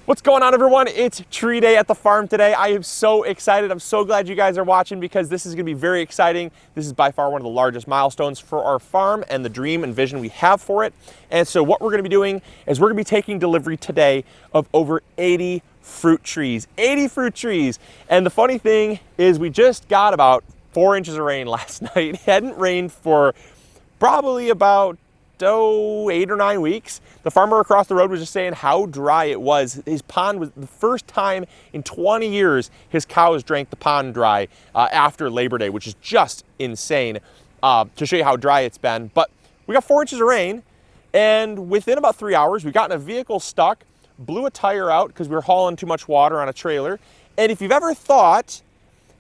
What's going on, everyone? It's tree day at the farm today. I am so excited. I'm so glad you guys are watching because this is going to be very exciting. This is by far one of the largest milestones for our farm and the dream and vision we have for it. And so what we're going to be doing is we're going to be taking delivery today of over 80 fruit trees. 80 fruit trees. And the funny thing is we just got about 4 inches of rain last night. It hadn't rained for probably about 8 or 9 weeks. The farmer across the road was just saying how dry it was. His pond was the first time in 20 years his cows drank the pond dry after Labor Day, which is just insane to show you how dry it's been. But we got 4 inches of rain, and within about 3 hours, we got in a vehicle stuck, blew a tire out because we were hauling too much water on a trailer. And if you've ever thought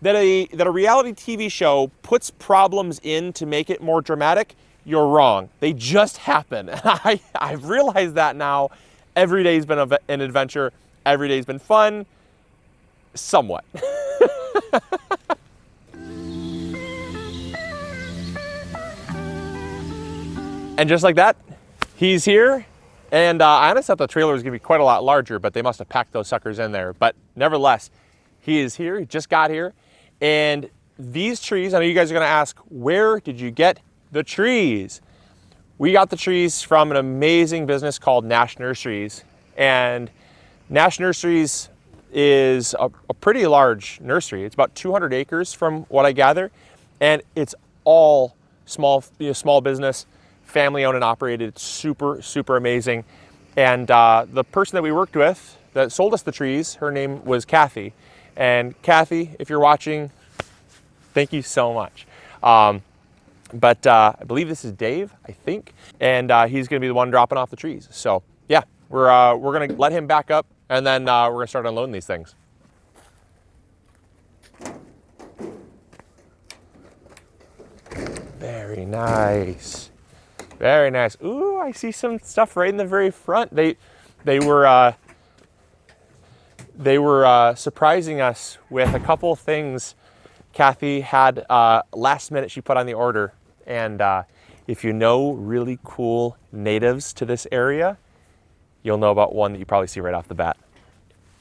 that a reality TV show puts problems in to make it more dramatic, you're wrong. They just happen. I've realized that now. Every day's been an adventure. Every day's been fun, somewhat. And just like that, he's here. And I honestly thought the trailer was gonna be quite a lot larger, but they must have packed those suckers in there. But nevertheless, he is here. He just got here. And these trees, I know you guys are gonna ask, where did you get the trees? We got the trees from an amazing business called Nash Nurseries, and Nash Nurseries is a pretty large nursery. It's about 200 acres from what I gather, and it's all small business, family owned and operated. It's super amazing. And the person that we worked with that sold us the trees, her name was Kathy. And Kathy, if you're watching, thank you so much. But I believe this is Dave, I think, and he's going to be the one dropping off the trees. So yeah, we're going to let him back up, and then we're going to start unloading these things. Very nice, very nice. Ooh, I see some stuff right in the very front. They were surprising us with a couple things. Kathy had last minute she put on the order, and if you know really cool natives to this area, you'll know about one that you probably see right off the bat.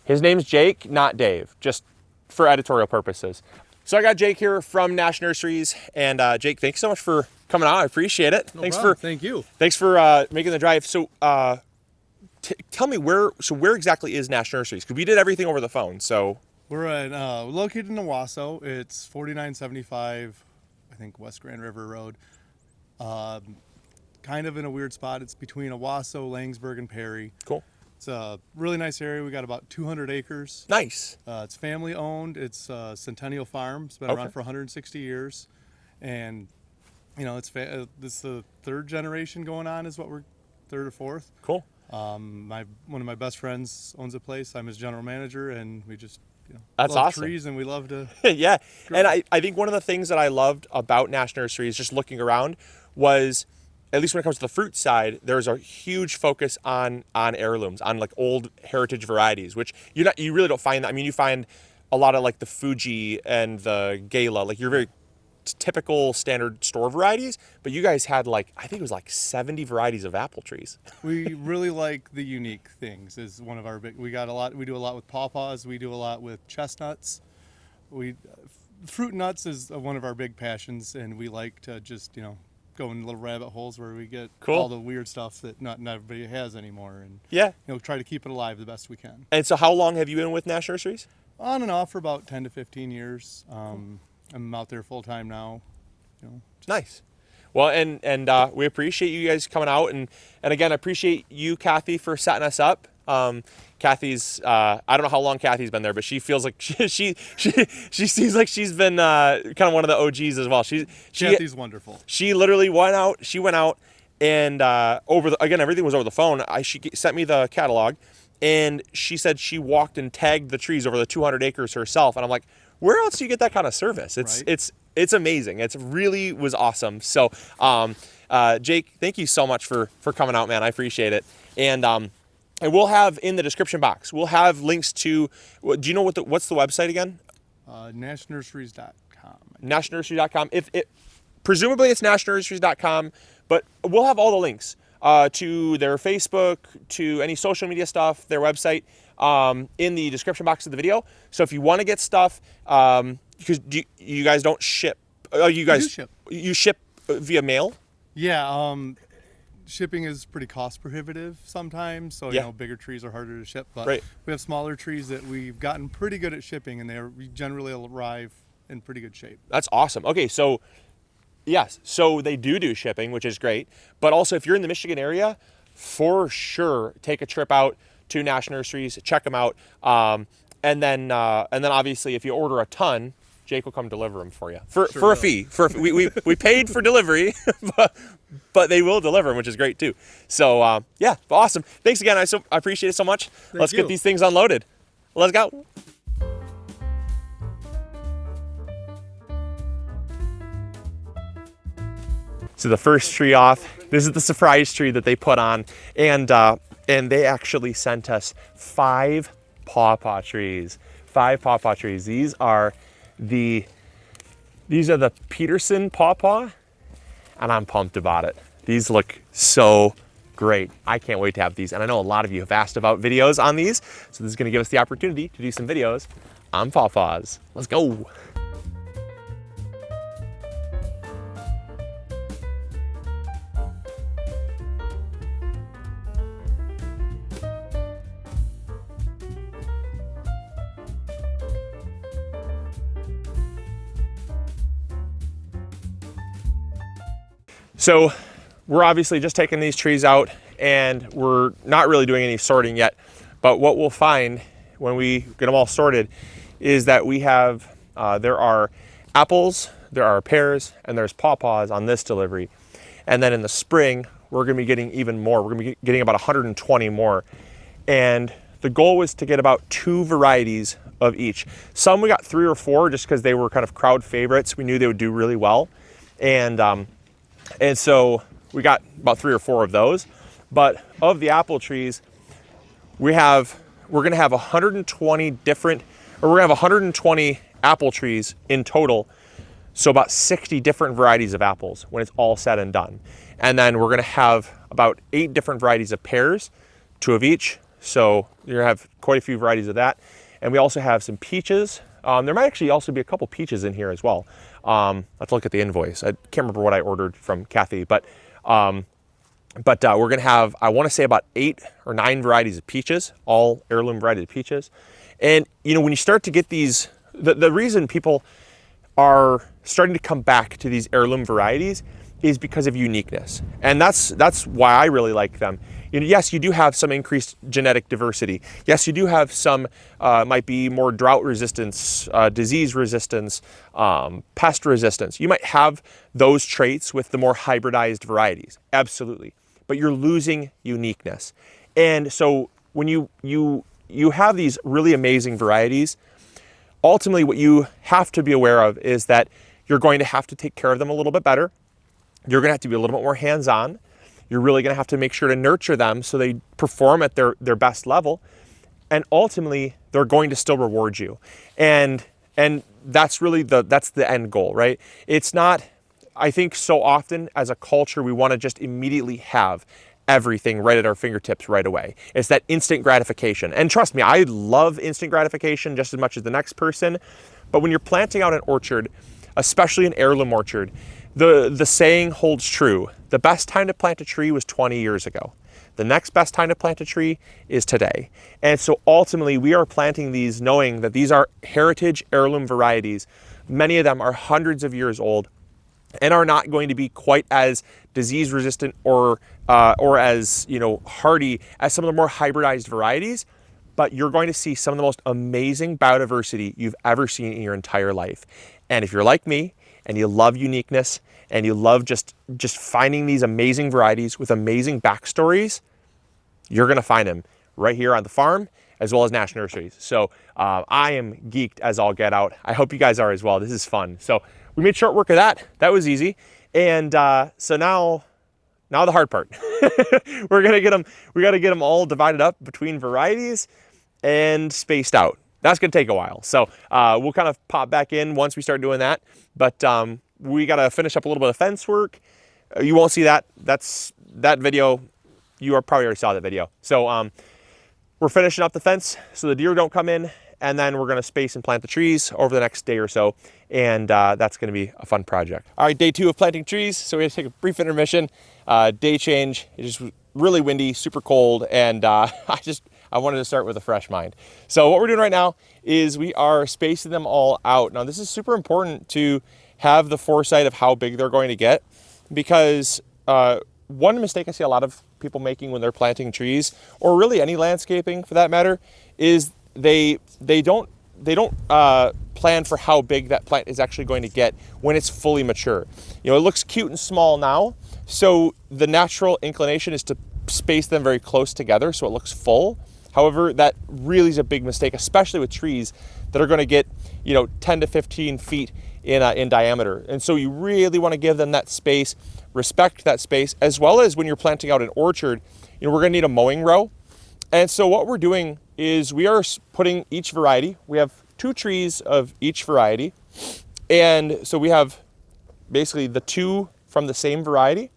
His name's Jake, not Dave, just for editorial purposes. So I got Jake here from Nash Nurseries, and Jake, thanks so much for coming out. I appreciate it. No problem. Thank you. Thanks for making the drive. So tell me where exactly is Nash Nurseries? Because we did everything over the phone, so. We're located in Owasso. It's 4975, I think, West Grand River Road. Kind of in a weird spot. It's between Owasso, Langsburg, and Perry. Cool. It's a really nice area. We got about 200 acres. Nice. It's family owned. It's a Centennial Farm. It's been around for 160 years. And, you know, this is the third generation going on, is what we're third or fourth. Cool. One of my best friends owns a place. I'm his general manager, and we just that's love awesome. Trees, and we love to yeah. And I think one of the things that I loved about Nash Nurseries, just looking around, was, at least when it comes to the fruit side, there's a huge focus on heirlooms, on like old heritage varieties, which you really don't find that. I mean, you find a lot of like the Fuji and the Gala, like your very typical standard store varieties, but you guys had I think it was 70 varieties of apple trees. We really like the unique things. Is one of our big. We do a lot with pawpaws. We do a lot with chestnuts. Fruit nuts is one of our big passions, and we like to just go in little rabbit holes where we get all the weird stuff that not everybody has anymore, and try to keep it alive the best we can. And so, how long have you been with Nash Nurseries? On and off for about 10 to 15 years. I'm out there full time now. Nice. Well, and we appreciate you guys coming out, and again, I appreciate you, Kathy, for setting us up. Kathy's I don't know how long Kathy's been there, but she feels like she seems like she's been kind of one of the OGs as well. Kathy's wonderful. She literally went out and everything was over the phone. She sent me the catalog, and she said she walked and tagged the trees over the 200 acres herself, and I'm like, where else do you get that kind of service? It's amazing. It really was awesome. So, Jake, thank you so much for coming out, man. I appreciate it. And we'll have in the description box, we'll have links to, do you know what's the website again? NashNurseries.com. NashNurseries.com. Presumably it's NashNurseries.com, but we'll have all the links to their Facebook, to any social media stuff, their website. in the description box of the video. So if you want to get stuff, because you guys don't ship. Oh, you guys ship. You ship via mail? Yeah. Shipping is pretty cost prohibitive sometimes, so you Yeah. know, bigger trees are harder to ship. But Right. we have smaller trees that we've gotten pretty good at shipping, and we generally arrive in pretty good shape. That's awesome. Okay, so yes, so they do shipping, which is great. But also, if you're in the Michigan area, for sure, take a trip out to Nash Nurseries, check them out, and then obviously, if you order a ton, Jake will come deliver them for you for a fee. We paid for delivery, but they will deliver them, which is great too. So yeah, awesome. Thanks again. I appreciate it so much. Let's get these things unloaded. Let's go. So the first tree off. This is the surprise tree that they put on, and they actually sent us 5 pawpaw trees. 5 pawpaw trees. These are the Peterson pawpaw, and I'm pumped about it. These look so great. I can't wait to have these, and I know a lot of you have asked about videos on these, so this is going to give us the opportunity to do some videos on pawpaws. Let's go. So we're obviously just taking these trees out, and we're not really doing any sorting yet. But what we'll find when we get them all sorted is that we have, there are apples, there are pears, and there's pawpaws on this delivery. And then in the spring, we're gonna be getting even more. We're gonna be getting about 120 more. And the goal was to get about 2 varieties of each. Some we got 3 or 4 just because they were kind of crowd favorites. We knew they would do really well. And so we got about 3 or 4 of those. But of the apple trees, we're gonna have 120 different, or we're gonna have 120 apple trees in total. So about 60 different varieties of apples when it's all said and done. And then we're gonna have about 8 different varieties of pears, 2 of each. So you're gonna have quite a few varieties of that. And we also have some peaches. There might actually also be a couple peaches in here as well. Let's look at the invoice. I can't remember what I ordered from Kathy, but we're gonna have, I wanna say about 8 or 9 varieties of peaches, all heirloom varieties of peaches. And you know, when you start to get these, the reason people are starting to come back to these heirloom varieties is because of uniqueness. And that's why I really like them. You know, yes, you do have some increased genetic diversity. Yes, you do have some, might be more drought resistance, disease resistance, pest resistance. You might have those traits with the more hybridized varieties, absolutely. But you're losing uniqueness. And so when you have these really amazing varieties, ultimately what you have to be aware of is that you're going to have to take care of them a little bit better. You're gonna have to be a little bit more hands-on. You're really gonna have to make sure to nurture them so they perform at their best level. And ultimately, they're going to still reward you. And that's really that's the end goal, right? It's not, I think so often as a culture, we wanna just immediately have everything right at our fingertips right away. It's that instant gratification. And trust me, I love instant gratification just as much as the next person. But when you're planting out an orchard, especially an heirloom orchard, the saying holds true. The best time to plant a tree was 20 years ago. The next best time to plant a tree is today. And so ultimately we are planting these knowing that these are heritage heirloom varieties. Many of them are hundreds of years old and are not going to be quite as disease resistant or as, you know, hardy as some of the more hybridized varieties. But you're going to see some of the most amazing biodiversity you've ever seen in your entire life. And if you're like me, and you love uniqueness, and you love just finding these amazing varieties with amazing backstories, you're gonna find them right here on the farm, as well as Nash Nurseries. So I am geeked as all get out. I hope you guys are as well. This is fun. So we made short work of that. That was easy. And so now the hard part. We gotta get them all divided up between varieties and spaced out. That's gonna take a while. So we'll kind of pop back in once we start doing that. But we gotta finish up a little bit of fence work. You won't see that. That video, you probably already saw that video. So we're we're finishing up the fence so the deer don't come in, and then we're gonna space and plant the trees over the next day or so, and that's gonna be a fun project. All right, day 2 of planting trees, so we had to take a brief intermission, day change. It just was really windy, super cold, and I wanted to start with a fresh mind. So what we're doing right now is we are spacing them all out. Now this is super important to have the foresight of how big they're going to get, because one mistake I see a lot of people making when they're planting trees, or really any landscaping for that matter, is they don't plan for how big that plant is actually going to get when it's fully mature. You know, it looks cute and small now, so the natural inclination is to space them very close together so it looks full. However, that really is a big mistake, especially with trees that are going to get, 10 to 15 feet in diameter. And so you really want to give them that space, respect that space, as well as when you're planting out an orchard, we're going to need a mowing row. And so what we're doing is we are putting each variety. We have 2 trees of each variety. And so we have basically the 2 from the same variety,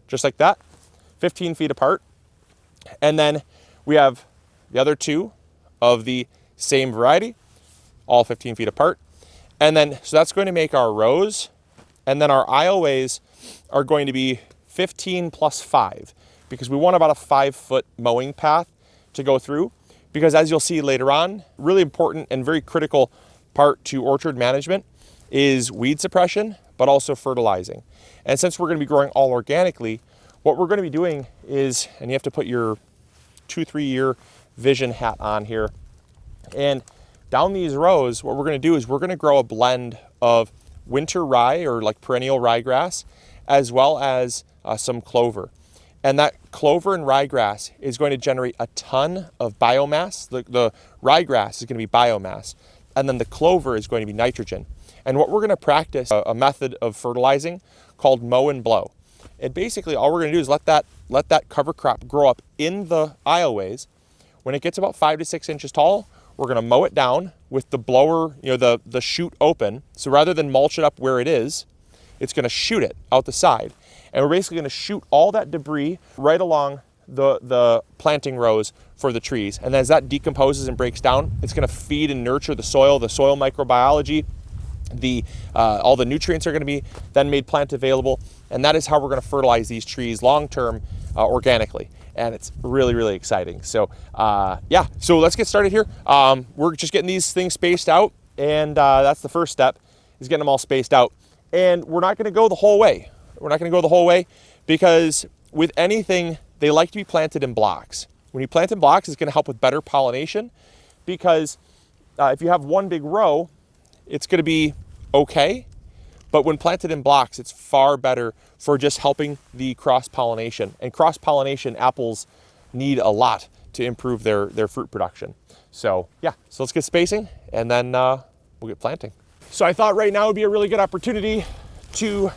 just like that, 15 feet apart. And then we have the other 2 of the same variety, all 15 feet apart. And then, so that's going to make our rows. And then our aisleways are going to be 15 plus 5, because we want about a 5-foot mowing path to go through. Because as you'll see later on, really important and very critical part to orchard management is weed suppression, but also fertilizing. And since we're going to be growing all organically, what we're going to be doing is, and you have to put your 2-3 year vision hat on here, and down these rows, what we're going to do is we're going to grow a blend of winter rye, or like perennial ryegrass, as well as some clover. And that clover and ryegrass is going to generate a ton of biomass. The ryegrass is going to be biomass, and then the clover is going to be nitrogen. And what we're going to practice a method of fertilizing called mow and blow. And basically all we're going to do is let that cover crop grow up in the aisleways. When it gets about 5 to 6 inches tall, we're going to mow it down with the blower, the chute open. So rather than mulch it up where it is, it's going to shoot it out the side. And we're basically going to shoot all that debris right along the planting rows for the trees. And as that decomposes and breaks down, it's going to feed and nurture the soil microbiology. All the nutrients are going to be then made plant available. And that is how we're going to fertilize these trees long-term organically. And it's really, really exciting. So so let's get started here. We're just getting these things spaced out, and that's the first step, is getting them all spaced out. And we're not going to go the whole way. We're not going to go the whole way because with anything, they like to be planted in blocks. When you plant in blocks, it's going to help with better pollination, because if you have one big row, it's going to be okay. But when planted in blocks, it's far better for just helping the cross-pollination. And cross-pollination, apples need a lot to improve their fruit production. So so let's get spacing, and then we'll get planting. So I thought right now would be a really good opportunity to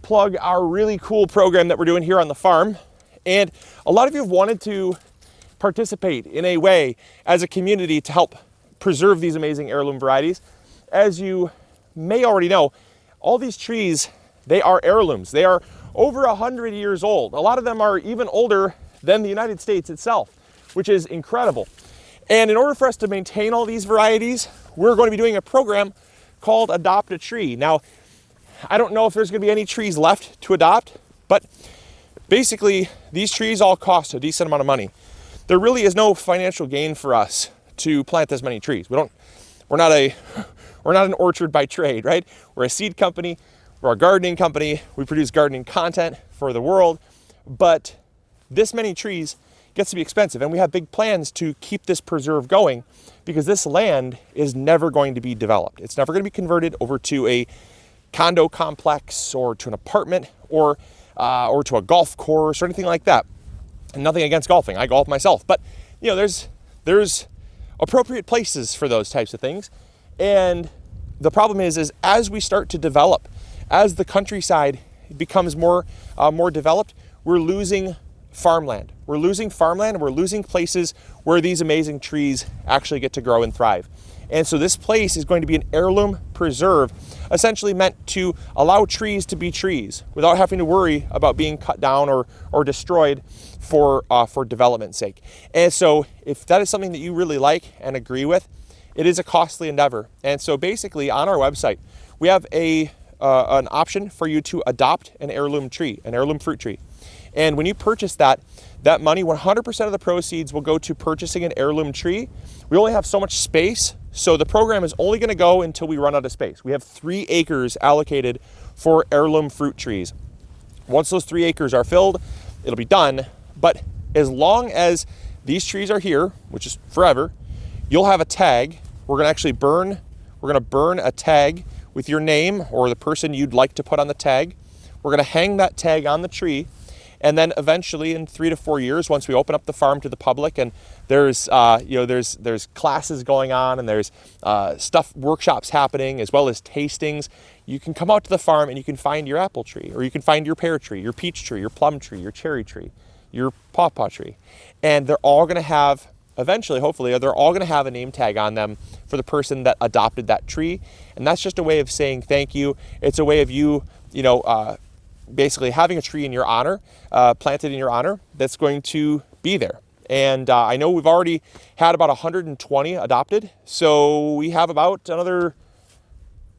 plug our really cool program that we're doing here on the farm. And a lot of you have wanted to participate in a way as a community to help preserve these amazing heirloom varieties. As you may already know, all these trees, they are heirlooms. They are over 100 years old. A lot of them are even older than the United States itself, which is incredible. And in order for us to maintain all these varieties, we're going to be doing a program called Adopt a Tree. Now, I don't know if there's going to be any trees left to adopt, but basically these trees all cost a decent amount of money. There really is no financial gain for us to plant this many trees. We're not an orchard by trade, right? We're a seed company, we're a gardening company, we produce gardening content for the world, but this many trees gets to be expensive, and we have big plans to keep this preserve going, because this land is never going to be developed. It's never going to be converted over to a condo complex or to an apartment or to a golf course or anything like that. And nothing against golfing, I golf myself, but there's appropriate places for those types of things. And the problem is as we start to develop, as the countryside becomes more developed, we're losing farmland. we're losing farmland, we're losing places where these amazing trees actually get to grow and thrive. And so this place is going to be an heirloom preserve, essentially meant to allow trees to be trees without having to worry about being cut down or destroyed for development's sake. And so if that is something that you really like and agree with, it is a costly endeavor. And so basically on our website, we have an option for you to adopt an heirloom tree, an heirloom fruit tree. And when you purchase that money, 100% of the proceeds will go to purchasing an heirloom tree. We only have so much space, so the program is only going to go until we run out of space. We have 3 acres allocated for heirloom fruit trees. Once those 3 acres are filled, it'll be done. But as long as these trees are here, which is forever, you'll have a tag. We're going to burn a tag with your name or the person you'd like to put on the tag. We're going to hang that tag on the tree. And then eventually in 3 to 4 years, once we open up the farm to the public and there's classes going on and there's workshops happening as well as tastings, you can come out to the farm and you can find your apple tree, or you can find your pear tree, your peach tree, your plum tree, your cherry tree, your pawpaw tree. And they're all going to have, eventually, hopefully, they're all going to have a name tag on them for the person that adopted that tree. And that's just a way of saying thank you. It's a way of you, basically having a tree in your honor, planted in your honor, that's going to be there. And I know we've already had about 120 adopted. So we have about another,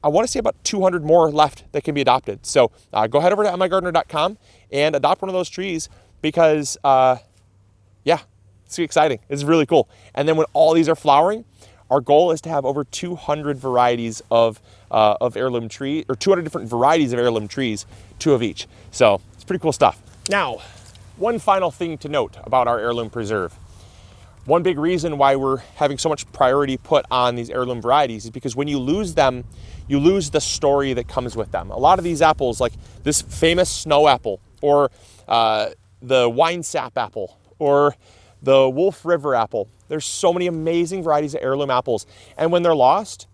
I want to say about 200 more left that can be adopted. So go head over to MIgardener.com and adopt one of those trees because, it's exciting. It's really cool. And then when all these are flowering, our goal is to have over 200 varieties of heirloom tree, or 200 different varieties of heirloom trees, 2 of each. So it's pretty cool stuff. Now, one final thing to note about our heirloom preserve. One big reason why we're having so much priority put on these heirloom varieties is because when you lose them, you lose the story that comes with them. A lot of these apples, like this famous snow apple, or the wine sap apple, or the Wolf River apple. There's so many amazing varieties of heirloom apples. And when they're lost,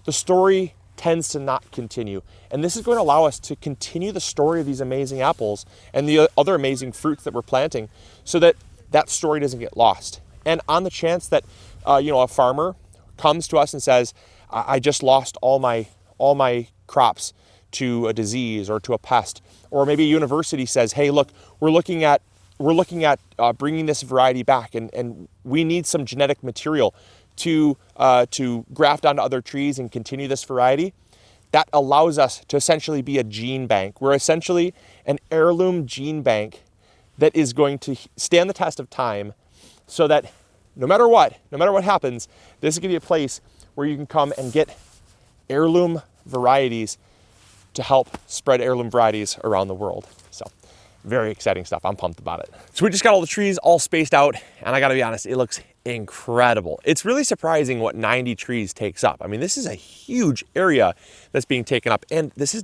the story tends to not continue. And this is going to allow us to continue the story of these amazing apples and the other amazing fruits that we're planting so that that story doesn't get lost. And on the chance that, a farmer comes to us and says, I just lost all my crops to a disease or to a pest, or maybe a university says, hey, look, we're looking at bringing this variety back, and we need some genetic material to graft onto other trees and continue this variety. That allows us to essentially be a gene bank. We're essentially an heirloom gene bank that is going to stand the test of time, so that no matter what happens, this is going to be a place where you can come and get heirloom varieties to help spread heirloom varieties around the world. So very exciting stuff. I'm pumped about it. So we just got all the trees all spaced out, and I gotta be honest, it looks incredible. It's really surprising what 90 trees takes up. I mean, this is a huge area that's being taken up, and this is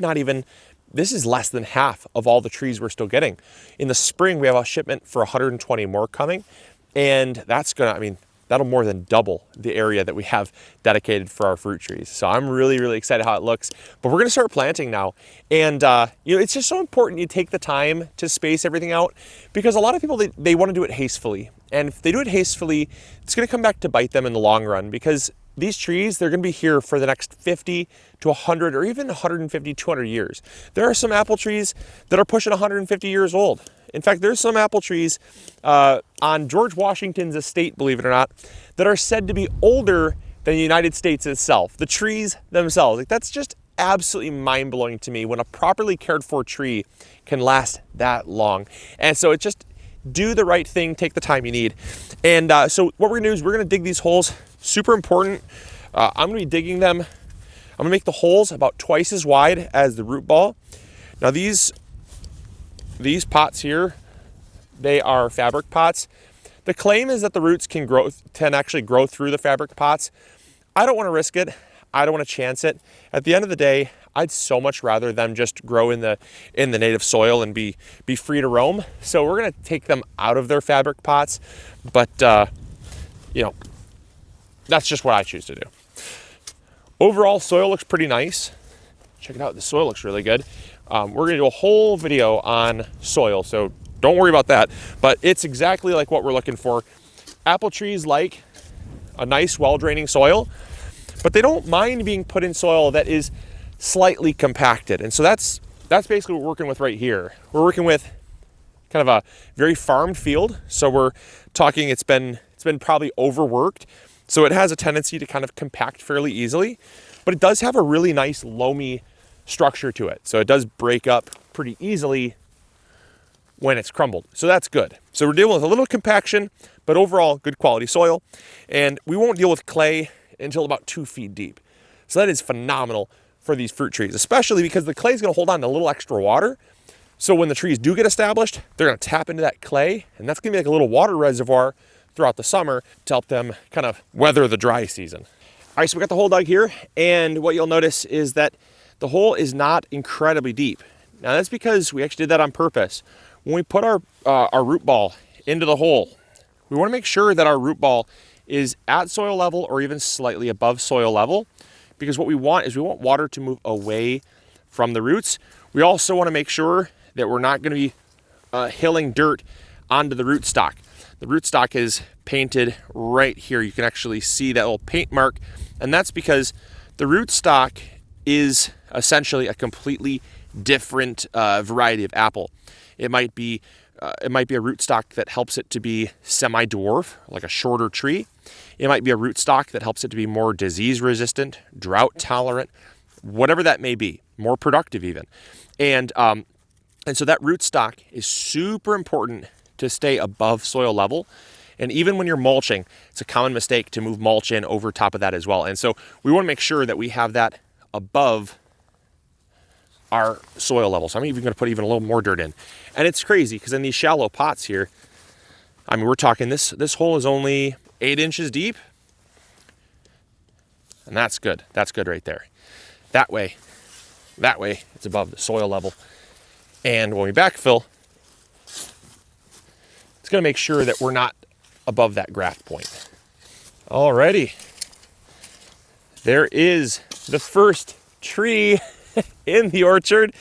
less than half of all the trees we're still getting. In the spring, we have a shipment for 120 more coming, and that'll more than double the area that we have dedicated for our fruit trees. So I'm really, really excited how it looks. But we're gonna start planting now. And it's just so important you take the time to space everything out, because a lot of people, they wanna do it hastefully. And if they do it hastefully, it's gonna come back to bite them in the long run, because these trees, they're gonna be here for the next 50 to 100 or even 150, 200 years. There are some apple trees that are pushing 150 years old. In fact, there's some apple trees on George Washington's estate, believe it or not, that are said to be older than the United States itself. The trees themselves. Like, that's just absolutely mind-blowing to me when a properly cared for tree can last that long. And so it's just do the right thing, take the time you need. And so what we're gonna do is we're gonna dig these holes. Super important. I'm gonna be digging them. I'm gonna make the holes about twice as wide as the root ball. Now these pots here, they are fabric pots. The claim is that the roots can actually grow through the fabric pots. I don't want to risk it. I don't want to chance it. At the end of the day, I'd so much rather them just grow in the native soil and be free to roam. So we're gonna take them out of their fabric pots, but that's just what I choose to do. Overall, soil looks pretty nice. Check it out, the soil looks really good. We're gonna do a whole video on soil, so don't worry about that. But it's exactly like what we're looking for. Apple trees like a nice, well-draining soil, but they don't mind being put in soil that is slightly compacted. And so that's basically what we're working with right here. We're working with kind of a very farmed field. So we're talking it's been probably overworked. So it has a tendency to kind of compact fairly easily, but it does have a really nice loamy structure to it. So it does break up pretty easily when it's crumbled. So that's good. So we're dealing with a little compaction, but overall good quality soil. And we won't deal with clay until about 2 feet deep. So that is phenomenal for these fruit trees, especially because the clay is going to hold on to a little extra water. So when the trees do get established, they're going to tap into that clay, and that's going to be like a little water reservoir throughout the summer to help them kind of weather the dry season. All right, so we got the hole dug here, and what you'll notice is that the hole is not incredibly deep. Now that's because we actually did that on purpose. When we put our root ball into the hole, we want to make sure that our root ball is at soil level or even slightly above soil level, because what we want is we want water to move away from the roots. We also want to make sure that we're not going to be hilling dirt onto the rootstock. The rootstock is painted right here. You can actually see that little paint mark, and that's because the rootstock is essentially a completely different variety of apple. It might be a rootstock that helps it to be semi-dwarf, like a shorter tree. It might be a rootstock that helps it to be more disease resistant, drought tolerant, whatever that may be, more productive even. And so that rootstock is super important to stay above soil level. And even when you're mulching, it's a common mistake to move mulch in over top of that as well. And so we want to make sure that we have that above our soil level. So I'm even going to put even a little more dirt in. And it's crazy because in these shallow pots here, I mean, we're talking this hole is only 8 inches deep. And that's good. That's good right there. That way, it's above the soil level. And when we backfill, it's going to make sure that we're not above that graft point. Alrighty. There is the first tree in the orchard.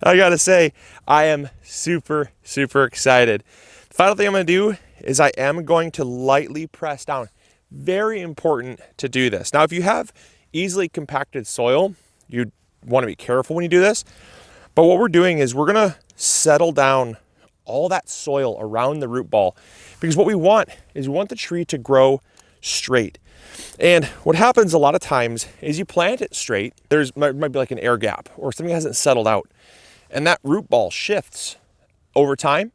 I gotta say, I am super, super excited. The final thing I'm gonna do is I am going to lightly press down. Very important to do this. Now, if you have easily compacted soil, you want to be careful when you do this. But what we're doing is we're gonna settle down all that soil around the root ball, because what we want is we want the tree to grow straight. And what happens a lot of times is you plant it straight, might be like an air gap or something hasn't settled out, and that root ball shifts over time,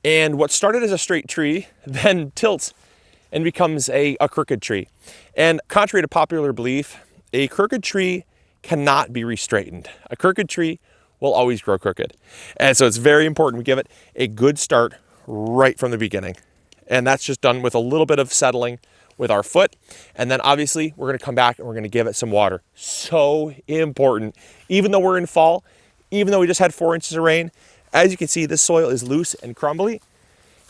and what started as a straight tree then tilts and becomes a crooked tree. And contrary to popular belief, a crooked tree cannot be re-straightened. A crooked tree will always grow crooked. And so it's very important we give it a good start right from the beginning. And that's just done with a little bit of settling with our foot. And then obviously we're gonna come back and we're gonna give it some water. So important. Even though we're in fall, even though we just had 4 inches of rain, as you can see, this soil is loose and crumbly.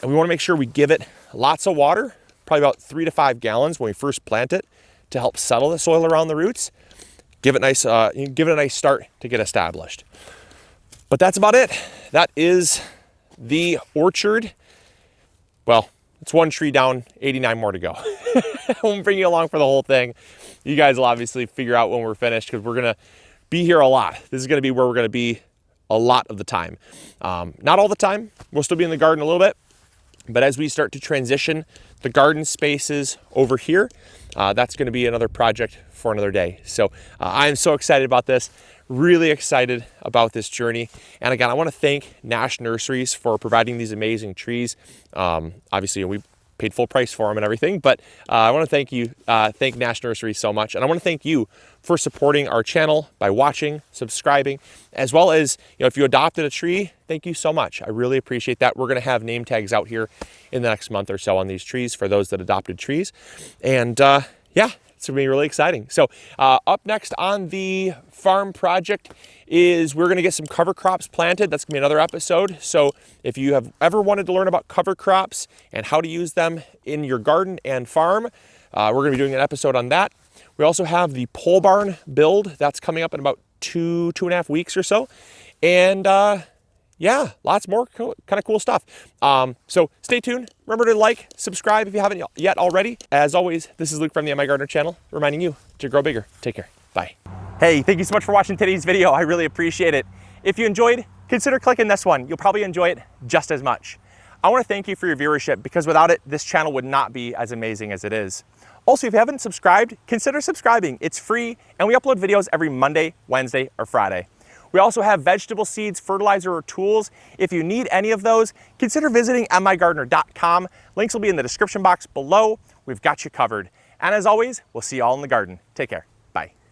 And we wanna make sure we give it lots of water, probably about 3 to 5 gallons when we first plant it to help settle the soil around the roots. Give it a nice start to get established. But that's about it. That is the orchard. Well, it's one tree down, 89 more to go. I won't bring you along for the whole thing. You guys will obviously figure out when we're finished, because we're gonna be here a lot. This is gonna be where we're gonna be a lot of the time. Not all the time. We'll still be in the garden a little bit. But as we start to transition the garden spaces over here, that's gonna be another project for another day. So I am so excited about this. Really excited about this journey. And again, I want to thank Nash Nurseries for providing these amazing trees. Obviously, we paid full price for them and everything, but I want to thank Nash Nurseries so much. And I want to thank you for supporting our channel by watching, subscribing, as well as, if you adopted a tree, thank you so much. I really appreciate that. We're going to have name tags out here in the next month or so on these trees for those that adopted trees. And yeah, it's going to be really exciting. So up next on the farm project is we're going to get some cover crops planted. That's going to be another episode. So if you have ever wanted to learn about cover crops and how to use them in your garden and farm, we're going to be doing an episode on that. We also have the pole barn build. That's coming up in about 2.5 weeks or so. And yeah, lots more kind of cool stuff. So stay tuned. Remember to like, subscribe if you haven't yet already. As always, this is Luke from the MIgardener channel, reminding you to grow bigger. Take care. Bye. Hey, thank you so much for watching today's video. I really appreciate it. If you enjoyed, consider clicking this one. You'll probably enjoy it just as much. I want to thank you for your viewership, because without it, this channel would not be as amazing as it is. Also, if you haven't subscribed, consider subscribing. It's free, and we upload videos every Monday, Wednesday, or Friday. We also have vegetable seeds, fertilizer, or tools. If you need any of those, consider visiting MIgardener.com. Links will be in the description box below. We've got you covered. And as always, we'll see you all in the garden. Take care. Bye.